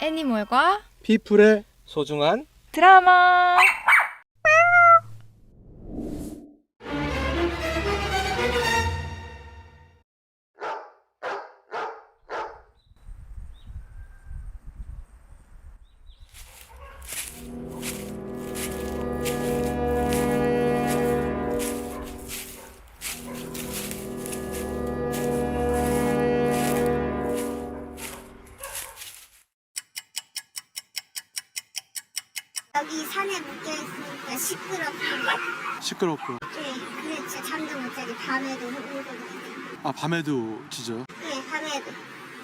애니멀과 피플의 소중한 드라마. 여기 산에 묶여있으니까 시끄럽고. 네, 근데 진짜 잠도 못 자지. 밤에도 울거든요. 아, 밤에도 짖어? 네, 밤에도.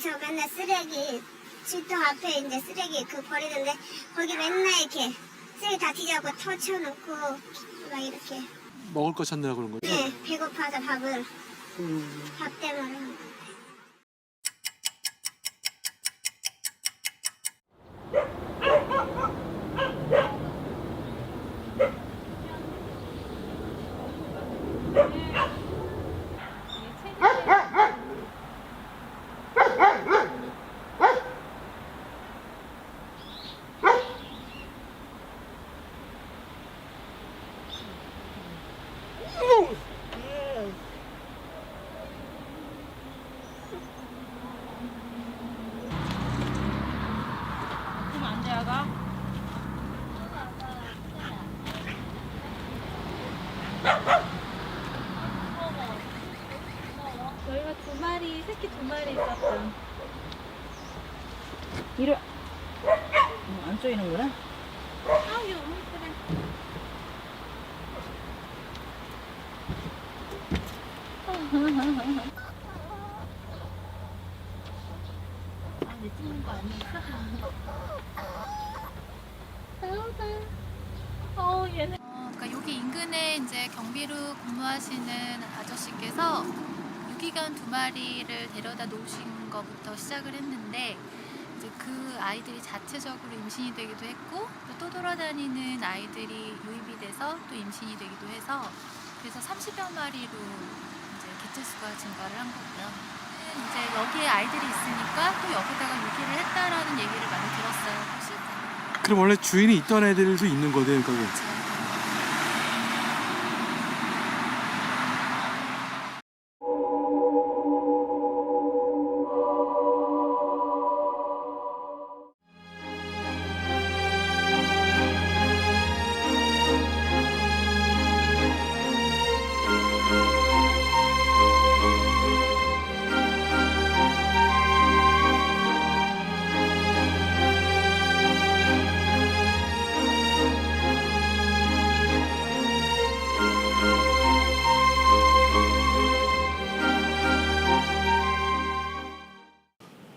저 맨날 쓰레기 질통 앞에 이제 쓰레기 버리는데 거기 맨날 이렇게 쓰레기 다 뒤져갖고 터쳐놓고 막 이렇게. 먹을 거 찾느라 그런 거죠? 네, 배고파서 밥 때문에. 저희가 두 마리, 새끼 두 마리 있었다. 이를 안 쪼이는구나. 아유, 이쁘네. 아, 내 찍는 거 아니었어? 얘는. 그러니까 여기 인근에 이제 경비로 근무하시는 아저씨께서 유기견 두 마리를 데려다 놓으신 것부터 시작을 했는데 이제 그 아이들이 자체적으로 임신이 되기도 했고 또 돌아다니는 아이들이 유입이 돼서 또 임신이 되기도 해서 그래서 30여 마리로 이제 개체수가 증가를 한 거고요. 이제 여기에 아이들이 있으니까 또 여기다가 유기를 했다라는 얘기를 많이 들었어요. 혹시? 그럼 원래 주인이 있던 애들도 있는 거네, 그러니까.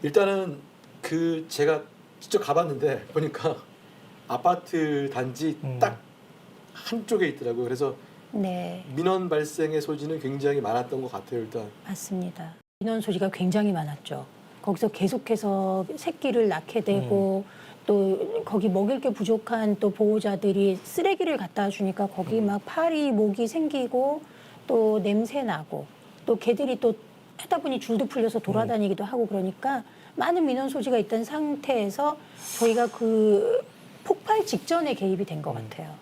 일단은 제가 직접 가봤는데 보니까 아파트 단지 딱 한쪽에 있더라고요. 그래서 네, 민원 발생의 소지는 굉장히 많았던 것 같아요. 일단 맞습니다. 민원 소지가 굉장히 많았죠. 거기서 계속해서 새끼를 낳게 되고 또 거기 먹일 게 부족한 또 보호자들이 쓰레기를 갖다 주니까 거기 막 파리, 모기 생기고 또 냄새 나고 또 개들이 또 하다 보니 줄도 풀려서 돌아다니기도 하고 그러니까 많은 민원 소지가 있던 상태에서 저희가 그 폭발 직전에 개입이 된 것 같아요.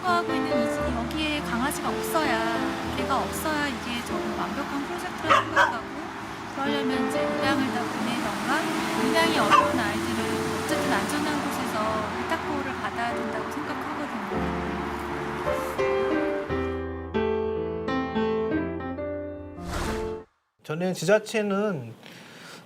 거하고 있는 여기에 강아지가 없어야, 개가 없어야 이게 조금 완벽한 프로젝트를 생각하고 그러려면 이제 입양을 다 보내던가 입양이 어려운 아이들을 어쨌든 안전한 곳에서 일탁보호를 받아야 된다고 생각하거든요. 저는 지자체는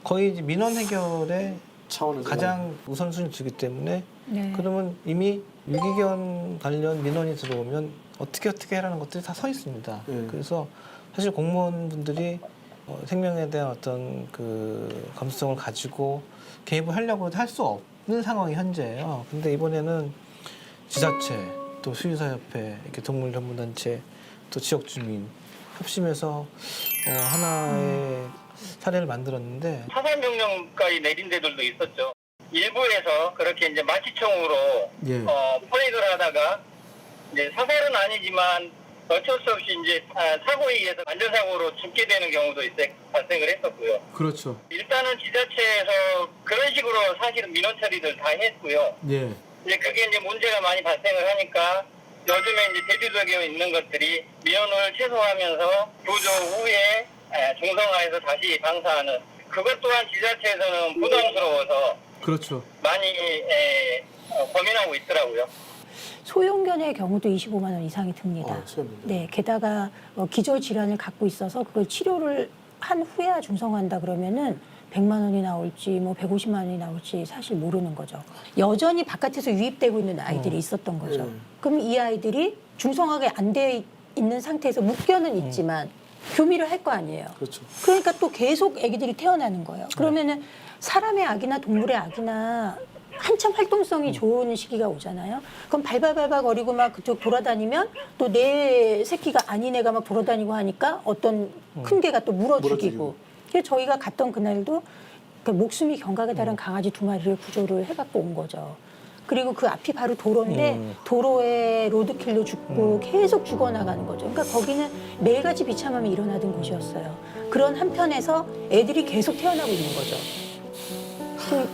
거의 이제 민원 해결에 차원에서 가장 우선순위 주기 때문에 네. 그러면 이미 유기견 관련 민원이 들어오면 어떻게 해라는 것들이 다 서 있습니다. 네. 그래서 사실 공무원분들이 생명에 대한 어떤 그 감수성을 가지고 개입을 하려고 해도 할 수 없는 상황이 현재예요. 근데 이번에는 지자체, 또 수의사협회, 이렇게 동물전문단체, 또 지역 주민 협심해서 하나의 사례를 만들었는데 사살 명령까지 내린 데들도 있었죠. 일부에서 그렇게 이제 마취총으로 예. 포획을 하다가 이제 사살은 아니지만 어쩔 수 없이 이제 사고에 의해서 안전사고로 죽게 되는 경우도 발생을 했었고요. 그렇죠. 일단은 지자체에서 그런 식으로 사실은 민원 처리를 다 했고요. 예. 이제 그게 이제 문제가 많이 발생을 하니까 요즘에 이제 대두되어 있는 것들이 민원을 최소화하면서 구조 후에 중성화해서 다시 방사하는 그것 또한 지자체에서는 부담스러워서 그렇죠. 많이 고민하고 있더라고요. 소형견의 경우도 25만 원 이상이 듭니다. 수염입니다. 네, 게다가 기저 질환을 갖고 있어서 그걸 치료를 한 후에야 중성화한다 그러면은 100만 원이 나올지 뭐 150만 원이 나올지 사실 모르는 거죠. 여전히 바깥에서 유입되고 있는 아이들이 있었던 거죠. 그럼 이 아이들이 중성화가 안 돼 있는 상태에서 묶여는 있지만 교미를 할 거 아니에요. 그렇죠. 그러니까 또 계속 아기들이 태어나는 거예요. 그러면은 사람의 아기나 동물의 아기나 한참 활동성이 좋은 시기가 오잖아요. 그럼 발발발발거리고 막 그쪽 돌아다니면 또 내 새끼가 아닌 애가 막 돌아다니고 하니까 어떤 큰 개가 또 물어죽이고. 그래서 저희가 갔던 그날도 그 목숨이 경각에 달한 강아지 2마리를 구조를 해갖고 온 거죠. 그리고 그 앞이 바로 도로인데 도로에 로드킬로 죽고 계속 죽어나가는 거죠. 그러니까 거기는 매일같이 비참함이 일어나던 곳이었어요. 그런 한편에서 애들이 계속 태어나고 있는 거죠.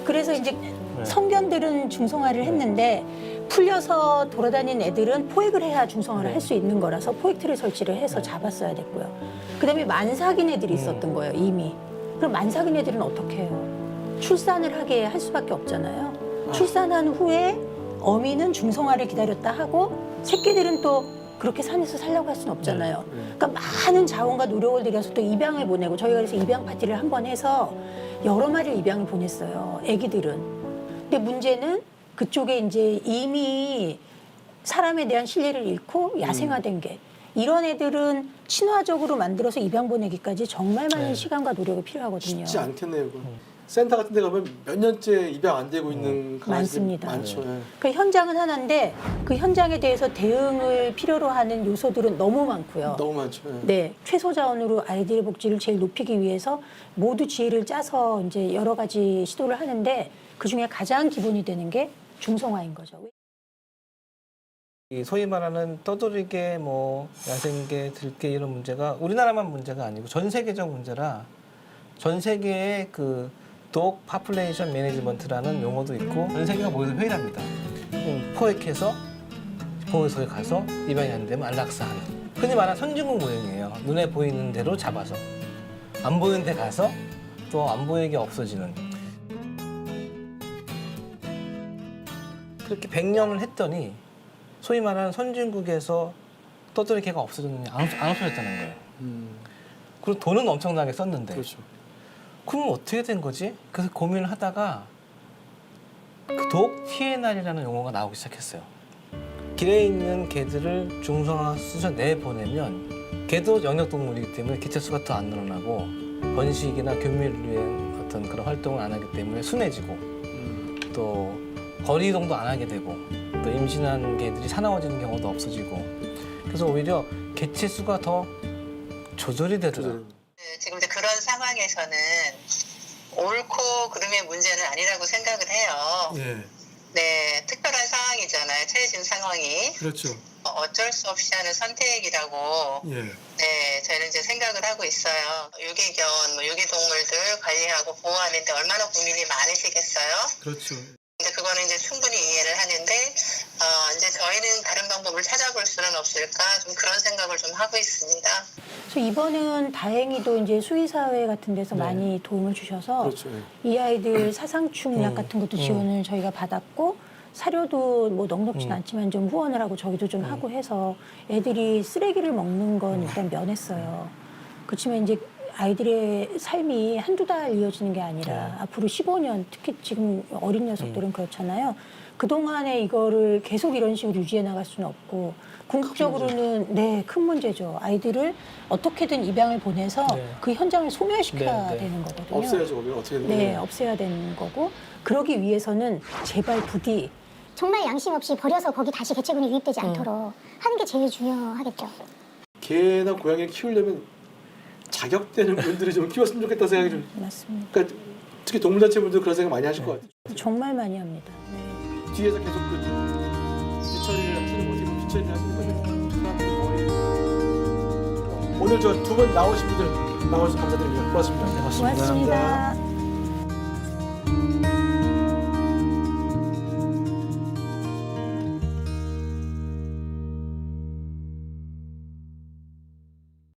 그래서 이제 성견들은 중성화를 했는데 풀려서 돌아다니는 애들은 포획을 해야 중성화를 할 수 있는 거라서 포획틀을 설치를 해서 잡았어야 됐고요. 그다음에 만삭인 애들이 있었던 거예요, 이미. 그럼 만삭인 애들은 어떻게 해요? 출산을 하게 할 수밖에 없잖아요. 출산한 후에 어미는 중성화를 기다렸다 하고 새끼들은 또 그렇게 산에서 살려고 할 수는 없잖아요. 그러니까 많은 자원과 노력을 들여서 또 입양을 보내고 저희가 그래서 입양 파티를 한 번 해서 여러 마리를 입양을 보냈어요, 애기들은. 근데 문제는 그쪽에 이제 이미 사람에 대한 신뢰를 잃고 야생화된 게 이런 애들은 친화적으로 만들어서 입양 보내기까지 정말 많은 시간과 노력이 필요하거든요. 쉽지 않겠네요. 그거. 센터 같은 데 가면 몇 년째 입양 안 되고 있는 강아지들 많습니다. 많죠. 예. 그 현장은 하나인데 그 현장에 대해서 대응을 필요로 하는 요소들은 너무 많고요. 너무 많죠. 예. 네, 최소 자원으로 아이들의 복지를 제일 높이기 위해서 모두 지혜를 짜서 이제 여러 가지 시도를 하는데 그 중에 가장 기본이 되는 게 중성화인 거죠. 이 소위 말하는 떠돌이개, 뭐 야생개, 들개 이런 문제가 우리나라만 문제가 아니고 전 세계적 문제라 전 세계의 그 독 파퓰레이션 매니지먼트라는 용어도 있고 전 세계가 모여서 회의를 합니다. 포획해서 보호소에 가서 입양이 안 되면 안락사하는 흔히 말하는 선진국 모형이에요. 눈에 보이는 대로 잡아서 안 보이는 데 가서 또 안 보이게 없어지는 그렇게 100년을 했더니 소위 말하는 선진국에서 떠돌이개가 없어졌느냐 안 없어졌다는 거예요. 그리고 돈은 엄청나게 썼는데 그렇죠. 그럼 어떻게 된 거지? 그래서 고민을 하다가 그 독 TNR이라는 용어가 나오기 시작했어요. 길에 있는 개들을 중성화 수술 내보내면 개도 영역동물이기 때문에 개체수가 더 안 늘어나고 번식이나 교미를 위한 어떤 그런 활동을 안 하기 때문에 순해지고 또 거리 이동도 안 하게 되고 또 임신한 개들이 사나워지는 경우도 없어지고 그래서 오히려 개체수가 더 조절이 되더라고요. 지금 이제 그런 상황에서는 옳고 그름의 문제는 아니라고 생각을 해요. 예. 네, 특별한 상황이잖아요. 처해진 상황이. 그렇죠. 어쩔 수 없이 하는 선택이라고 예. 네, 저는 이제 생각을 하고 있어요. 유기견, 유기동물들 관리하고 보호하는데 얼마나 고민이 많으시겠어요? 그렇죠. 근데 그거는 이제 충분히 이해를 하는데 이제 저희는 다른 방법을 찾아볼 수는 없을까 좀 그런 생각을 좀 하고 있습니다. 그래서 이번은 다행히도 이제 수의사회 같은 데서 네. 많이 도움을 주셔서 그렇죠. 예. 이 아이들 사상충약 같은 것도 지원을 저희가 받았고 사료도 뭐 넉넉진 않지만 좀 후원을 하고 저희도 좀 하고 해서 애들이 쓰레기를 먹는 건 일단 면했어요. 그렇지만 이제 아이들의 삶이 한두 달 이어지는 게 아니라 앞으로 15년, 특히 지금 어린 녀석들은 그렇잖아요. 그동안에 이거를 계속 이런 식으로 유지해 나갈 수는 없고 궁극적으로는 네, 큰 문제죠. 아이들을 어떻게든 입양을 보내서 네. 그 현장을 소멸시켜야 네, 네. 되는 거거든요. 없애야죠. 거기를 어떻게든. 네, 없애야 되는 거고 그러기 위해서는 제발 부디 정말 양심 없이 버려서 거기 다시 개체군이 유입되지 않도록 하는 게 제일 중요하겠죠. 개나 고양이를 키우려면 자격되는 분들이 좀 키웠으면 좋겠다 생각이 좀. 맞습니다. 그러니까 특히 동물단체분들 그런 생각 많이 하실 것 같아요. 정말 많이 합니다. 네. 뒤에서 계속 그 뒤처리를 하시는 거지, 뒤처리를 하시는 거죠. 오늘 저 두 분 나오신 분들 나와주셔서 감사드립니다. 고맙습니다. 고맙습니다.